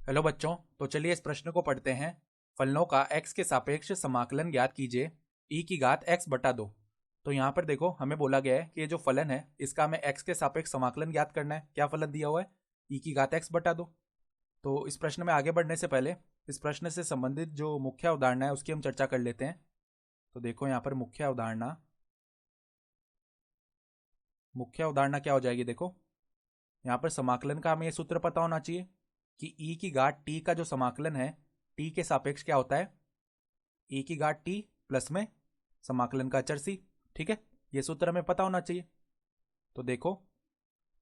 Hello बच्चों, तो चलिए इस प्रश्न को पढ़ते हैं। फलनों का x के सापेक्ष समाकलन ज्ञात कीजिए e की घात x बटा 2। तो यहाँ पर देखो हमें बोला गया है कि ये जो फलन है इसका हमें x के सापेक्ष समाकलन ज्ञात करना है। क्या फलन दिया हुआ है? e की घात x बटा 2। तो इस प्रश्न में आगे बढ़ने से पहले इस प्रश्न से संबंधित जो मुख्य अवधारणा है उसकी हम चर्चा कर लेते हैं। तो देखो यहाँ पर मुख्य अवधारणा क्या हो जाएगी। देखो यहाँ पर समाकलन का हमें ये सूत्र पता होना चाहिए कि e की घात t का जो समाकलन है t के सापेक्ष क्या होता है? e की घात t प्लस में समाकलन का अचर c। ठीक है, ये सूत्र हमें पता होना चाहिए। तो देखो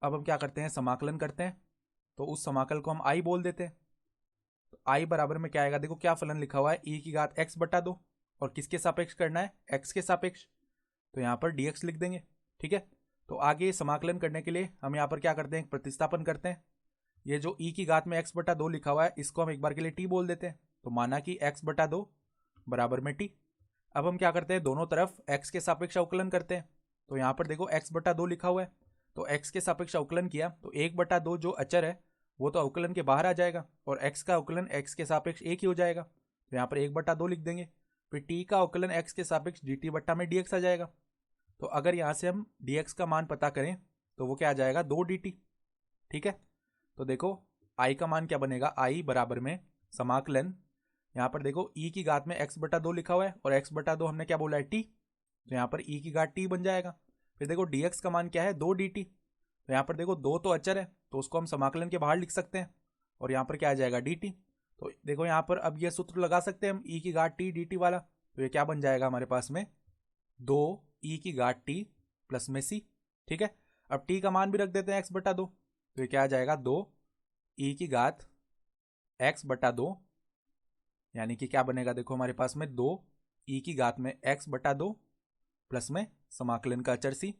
अब हम क्या करते हैं, समाकलन करते हैं। तो उस समाकल को हम i बोल देते हैं। तो i बराबर में क्या आएगा? देखो क्या फलन लिखा हुआ है, e की घात x बटा 2 और किसके सापेक्ष करना है? x के सापेक्ष। तो यहाँ पर dx लिख देंगे। ठीक है, तो आगे समाकलन करने के लिए हम यहाँ पर क्या करते हैं, प्रतिस्थापन करते हैं। ये जो e की घात में x बटा 2 लिखा हुआ है इसको हम एक बार के लिए t बोल देते हैं। तो माना कि x बटा 2 बराबर में t। अब हम क्या करते हैं, दोनों तरफ x के सापेक्ष अवकलन करते हैं। तो यहाँ पर देखो x बटा 2 लिखा हुआ है, तो x के सापेक्ष अवकलन किया तो 1 बटा 2 जो अचर है वो तो अवकलन के बाहर आ जाएगा और x का अवकलन x के सापेक्ष एक ही हो जाएगा। तो यहाँ पर 1 बटा 2 लिख देंगे। फिर t का अवकलन x के सापेक्ष dt बट्टा में dx आ जाएगा। तो अगर यहाँ से हम dx का मान पता करें तो वो क्या आ जाएगा, 2 dt। ठीक है, तो देखो i का मान क्या बनेगा, i बराबर में समाकलन, यहाँ पर देखो e की घात में x बटा 2 लिखा हुआ है और x बटा 2 हमने क्या बोला है, t। तो यहाँ पर e की घात t बन जाएगा। फिर देखो dx का मान क्या है, 2 dt। तो यहाँ पर देखो 2 तो अचर है तो उसको हम समाकलन के बाहर लिख सकते हैं और यहाँ पर क्या आ जाएगा, dt। तो देखो यहाँ पर अब ये सूत्र लगा सकते हैं हम, e की घात t dt वाला। तो ये क्या बन जाएगा हमारे पास में, 2 e की घात t प्लस में c। ठीक है, अब t का मान भी रख देते हैं x बटा 2। तो ये क्या आ जाएगा, 2 e की घात x बटा 2, यानी कि क्या बनेगा, देखो हमारे पास में 2 e की घात में x बटा 2 प्लस में समाकलन का अचर c।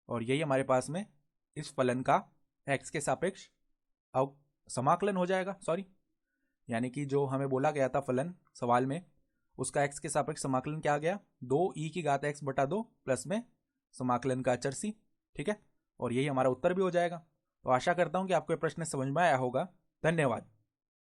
और यही हमारे पास में इस फलन का x के सापेक्ष समाकलन हो जाएगा। सॉरी, यानी कि जो हमें बोला गया था फलन सवाल में उसका x के सापेक्ष समाकलन क्या आ गया, 2 e की घात x बटा 2 प्लस में समाकलन का अचर c। ठीक है, और यही हमारा उत्तर भी हो जाएगा। तो आशा करता हूं कि आपको ये प्रश्न समझ में आया होगा। धन्यवाद।